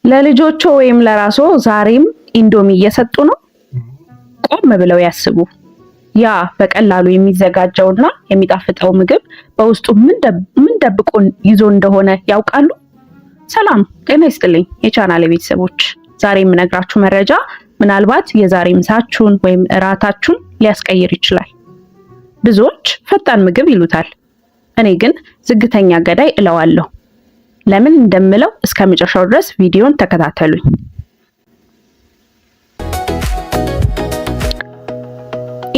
ለልጆቹ ወይም ለራስዎ ዛሬም ኢንዶሚ እየሰጡ ነው? ቆም ብለው ያስቡ። ያ በቀላሉ የሚዘጋጀውና የሚጣፍጠው ምግብ በውስጡ ምን ደብቆ ይዞ እንደሆነ ያውቃሉ? ሰላም ጤና ይስጥልኝ የቻናሌ ቤተሰቦች። ዛሬ የምነግራችሁ መረጃ ምናልባት የዛሬ ምሳችሁን ወይም እራታችሁን ሊያስቀይር ይችላል። ብዙዎች ፈጣን ምግብ ይሉታል፣ እኔ ግን ዝግተኛ ገዳይ እለዋለሁ። ለምን እንደምለው እስከ መጨረሻው ድረስ ቪዲዮን ተከታተሉኝ።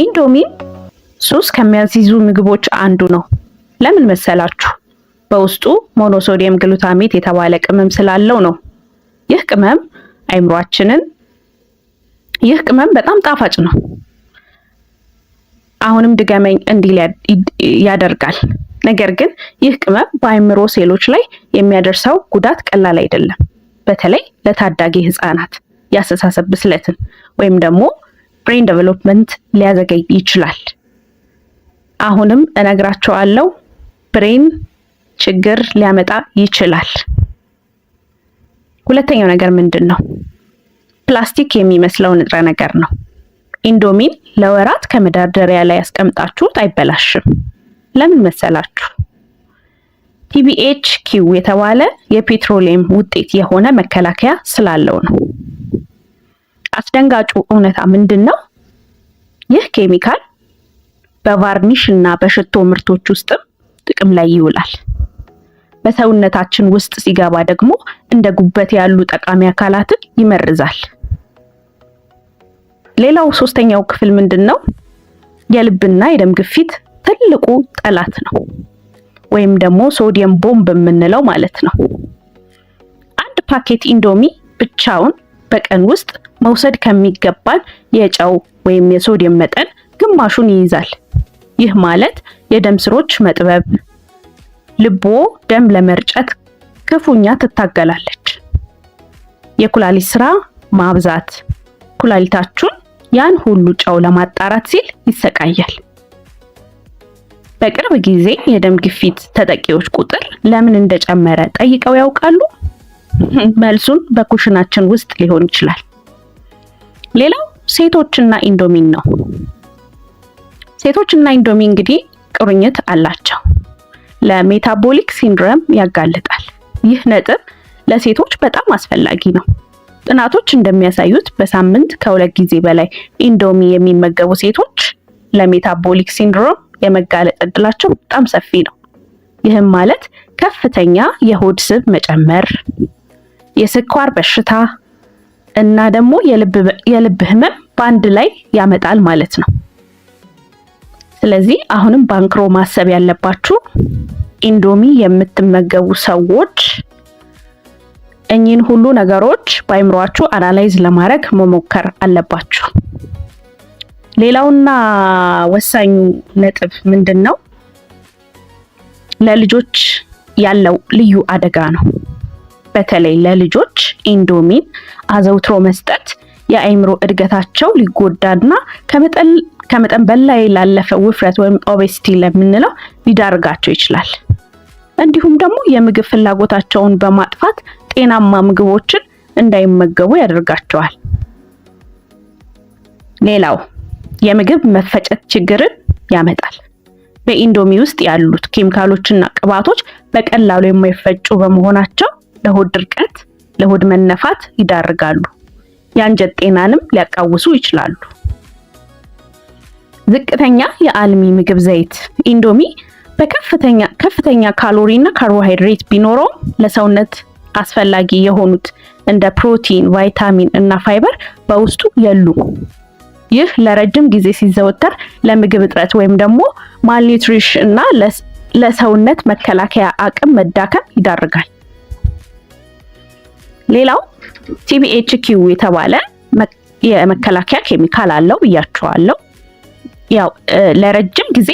ኢንዶሚ ሱስ ከሚያስይዙ ምግቦች አንዱ ነው። ለምን መሰላችሁ? በውስጡ ሞኖሶዲየም ግሉታሜት የተባለ ቅመም ስላለው ነው። ይህ ቅመም በጣም ጣፋጭ ነው። አሁንም ድገመኝ እንዲል ያደርጋል። ነገር ግን ይህ ቅመም በአይምሮ ሴሎች ላይ የሚያደርሰው ጉዳት ቀላል አይደለም። በተለይ ለታዳጊ ህፃናት የአስተሳሰብ ብስለትን ወይም ደግሞ ብሬን ዴቨሎፕመንት ሊያዘገይ ይችላል። አሁንም እነግራቸዋለሁ፣ ብሬን ችግር ሊያመጣ ይችላል። ሁለተኛው ነገር ምንድን ነው? ፕላስቲክ የሚመስለው ንጥረ ነገር ነው። ኢንዶሚን ለወራት ከመደርደሪያ ላይ ያስቀምጣችሁት አይበላሽም። ለምን መሰላችሁ? TBHQ የተባለ የፔትሮሊየም ውጤት የሆነ መከላከያ ስላለው ነው። አስደንጋጩ እውነታ ምንድነው? ይህ ኬሚካል በቫርኒሽ እና በሽቶ ምርቶች ውስጥም ጥቅም ላይ ይውላል። በሰውነታችን ውስጥ ሲገባ ደግሞ እንደ ጉበት ያሉ ጠቃሚ አካላትን ይመርዛል። ሌላው ሶስተኛው ክፍል ምንድነው? የልብና የደም ግፊት ትልቁ ጠላት ነው፣ ወይም ደግሞ ሶዲየም ቦምብ የምንለው ማለት ነው። አንድ ፓኬት ኢንዶሚ ብቻውን በቀን ውስጥ መውሰድ ከሚገባን የጨው ወይም የሶዲየም መጠን ግማሹን ይይዛል። ይህ ማለት የደም ስሮች መጥበብ፣ ልቦ ደም ለመርጨት ክፉኛ ትታገላለች። የኩላሊት ስራ ማብዛት፣ ኩላሊታችሁን ያን ሁሉ ጨው ለማጣራት ሲል ይሰቃያል። በቅርብ ጊዜ የደም ግፊት ተጠቂዎች ቁጥር ለምን እንደጨመረ ጠይቀው ያውቃሉ? መልሱን በኩሽናችን ውስጥ ሊሆን ይችላል። ሌላው ሴቶችና ኢንዶሚን ነው። ሴቶችና ኢንዶሚ እንግዲህ ቁርኝት አላቸው። ለሜታቦሊክ ሲንድሮም ያጋልጣል። ይህ ነጥብ ለሴቶች በጣም አስፈላጊ ነው። ጥናቶች እንደሚያሳዩት በሳምንት ከ2 ጊዜ በላይ ኢንዶሚ የሚመገቡ ሴቶች ለሜታቦሊክ ሲንድሮም የመጋለጥ እድላቸው በጣም ሰፊ ነው። ይህም ማለት ከፍተኛ የሆድ ስብ መጨመር፣ የስኳር በሽታ እና ደግሞ የልብ ህመም በአንድ ላይ ያመጣል ማለት ነው። ስለዚህ አሁንም ባንክሮ ማሰብ ያለባችሁ ኢንዶሚ የምትመገቡ ሰዎች እኚህን ሁሉ ነገሮች በአይምሯችሁ አናላይዝ ለማድረግ መሞከር አለባችሁ። ሌላውና ወሳኙ ነጥብ ምንድነው? ለልጆች ያለው ልዩ አደጋ ነው። በተለይ ለልጆች ኢንዶሚን አዘውትሮ መስጠት የአይምሮ እድገታቸው ሊጎዳና ከመጠን በላይ ላለፈ ውፍረት ወይም ኦቤሲቲ ለምንለው ሊዳርጋቸው ይችላል። እንዲሁም ደግሞ የምግብ ፍላጎታቸውን በማጥፋት ጤናማ ምግቦችን እንዳይመገቡ ያደርጋቸዋል። ሌላው የምግብ መፈጨት ችግርን ያመጣል። በኢንዶሚ ውስጥ ያሉት ኬሚካሎችና ቅባቶች በቀላሉ የማይፈጩ በመሆናቸው ለሆድ ድርቀት፣ ለሆድ መነፋት ይዳርጋሉ። የአንጀት ጤናንም ሊያቃውሱ ይችላሉ። ዝቅተኛ የአልሚ ምግብ ዘይት ኢንዶሚ ከፍተኛ ካሎሪ እና ካርቦሃይድሬት ቢኖረው ለሰውነት አስፈላጊ የሆኑት እንደ ፕሮቲን፣ ቫይታሚን እና ፋይበር በውስጡ የሉ። ይህ ለረጅም ጊዜ ሲዘወተር ለምግብ እጥረት ወይም ደግሞ ማልኒትሪሽን እና ለሰውነት መከላከያ አቅም መዳከም ይዳርጋል። ሌላው TBHQ የተባለ የመከላከያ ኬሚካል አለው ብያችኋለሁ። ያው ለረጅም ጊዜ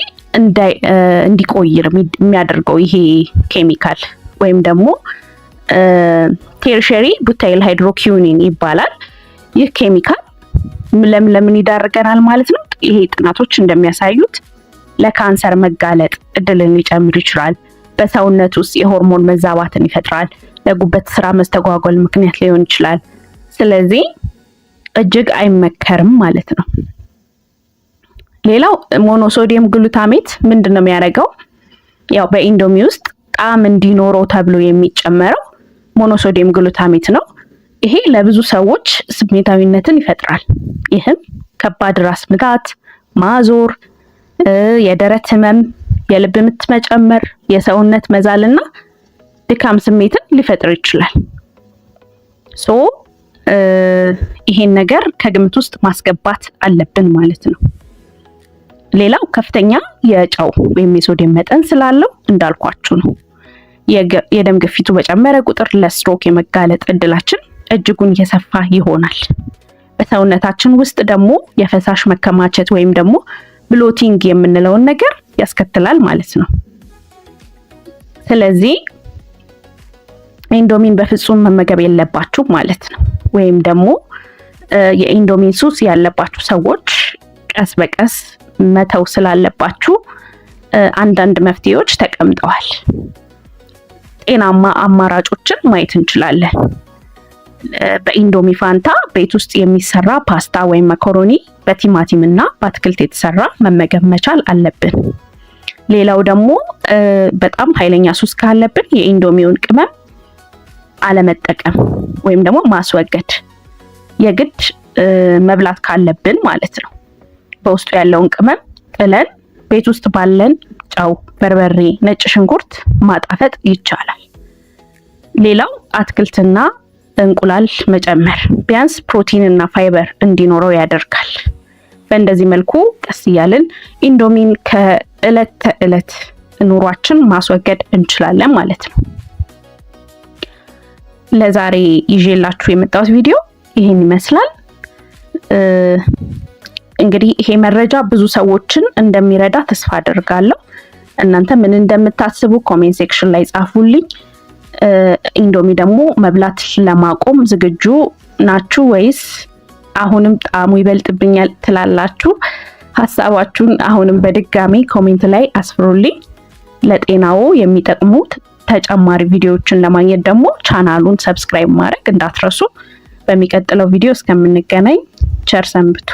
እንዲቆይ የሚያደርገው ይሄ ኬሚካል ወይም ደግሞ ቴርሸሪ ቡታይል ሃይድሮኪዩኒን ይባላል። ይህ ኬሚካል ለምን ይዳርገናል ማለት ነው? ይሄ ጥናቶች እንደሚያሳዩት ለካንሰር መጋለጥ እድልን ሊጨምር ይችላል። በሰውነት ውስጥ የሆርሞን መዛባትን ይፈጥራል። ለጉበት ስራ መስተጓጎል ምክንያት ሊሆን ይችላል። ስለዚህ እጅግ አይመከርም ማለት ነው። ሌላው ሞኖሶዲየም ግሉታሜት ምንድነው የሚያደርገው? ያው በኢንዶሚ ውስጥ ጣዕም እንዲኖረው ተብሎ የሚጨመረው ሞኖሶዲየም ግሉታሜት ነው። ይሄ ለብዙ ሰዎች ስሜታዊነትን ይፈጥራል። ይህም ከባድ ራስ ምታት፣ ማዞር፣ የደረት ህመም፣ የልብ ምት መጨመር፣ የሰውነት መዛልና ድካም ስሜትን ሊፈጥር ይችላል። ይሄን ነገር ከግምት ውስጥ ማስገባት አለብን ማለት ነው። ሌላው ከፍተኛ የጨው ወይም የሶዲየም መጠን ስላለው እንዳልኳችሁ ነው። የደም ግፊቱ በጨመረ ቁጥር ለስትሮክ የመጋለጥ እድላችን እጅጉን እየሰፋ ይሆናል። በሰውነታችን ውስጥ ደግሞ የፈሳሽ መከማቸት ወይም ደግሞ ብሎቲንግ የምንለውን ነገር ያስከትላል ማለት ነው። ስለዚህ ኢንዶሚን በፍጹም መመገብ የለባችሁ ማለት ነው። ወይም ደግሞ የኢንዶሚን ሱስ ያለባችሁ ሰዎች ቀስ በቀስ መተው ስላለባችሁ አንዳንድ መፍትሄዎች ተቀምጠዋል። ጤናማ አማራጮችን ማየት እንችላለን። በኢንዶሚ ፋንታ ቤት ውስጥ የሚሰራ ፓስታ ወይም መኮሮኒ በቲማቲም እና በአትክልት የተሰራ መመገብ መቻል አለብን። ሌላው ደግሞ በጣም ኃይለኛ ሱስ ካለብን የኢንዶሚውን ቅመም አለመጠቀም ወይም ደግሞ ማስወገድ የግድ መብላት ካለብን ማለት ነው። በውስጡ ያለውን ቅመም ጥለን ቤት ውስጥ ባለን ጨው፣ በርበሬ፣ ነጭ ሽንኩርት ማጣፈጥ ይቻላል። ሌላው አትክልትና እንቁላል መጨመር ቢያንስ ፕሮቲን እና ፋይበር እንዲኖረው ያደርጋል። በእንደዚህ መልኩ ቀስ እያልን ኢንዶሚን ከእለት ተእለት ኑሯችን ማስወገድ እንችላለን ማለት ነው። ለዛሬ ይዤላችሁ የመጣሁት ቪዲዮ ይሄን ይመስላል። እንግዲህ ይሄ መረጃ ብዙ ሰዎችን እንደሚረዳ ተስፋ አደርጋለሁ። እናንተ ምን እንደምታስቡ ኮሜንት ሴክሽን ላይ ጻፉልኝ። ኢንዶሚ ደግሞ መብላት ለማቆም ዝግጁ ናችሁ ወይስ አሁንም ጣዕሙ ይበልጥብኛል ትላላችሁ? ሀሳባችሁን አሁንም በድጋሚ ኮሜንት ላይ አስፍሩልኝ። ለጤናው የሚጠቅሙት ተጨማሪ ቪዲዮዎችን ለማግኘት ደግሞ ቻናሉን ሰብስክራይብ ማድረግ እንዳትረሱ። በሚቀጥለው ቪዲዮ እስከምንገናኝ ቸር ሰንብቱ።